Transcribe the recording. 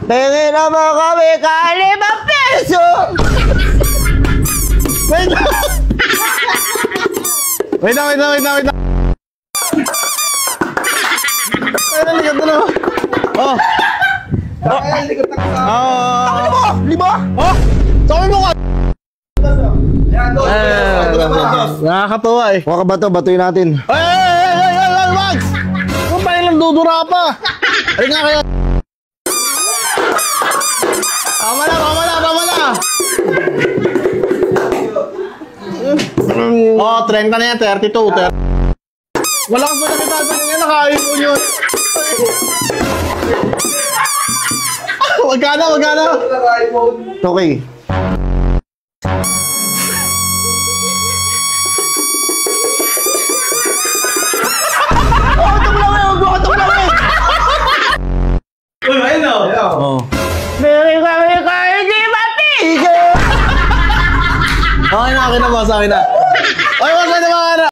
Pengen naman kami ₱5. Wait lang. Wait lang. Ay, nalikat na naman. Oh. Lima? Oh! Sabi mo ka! Nakakatuwa eh. Huwag ka ba ito? Batuin natin. Ay, Max! Kung pa nilang dudura pa. Ay nga kayo. Tama na. Oh, 30 na yan, 32. Wala kang pa nakita sa kanya, nakain mo yun. Magkano? Okay. Uy, ayun na. Oh. Pengen kami ₱5. Okay na, boss. Okay na. Ay, wag na naman.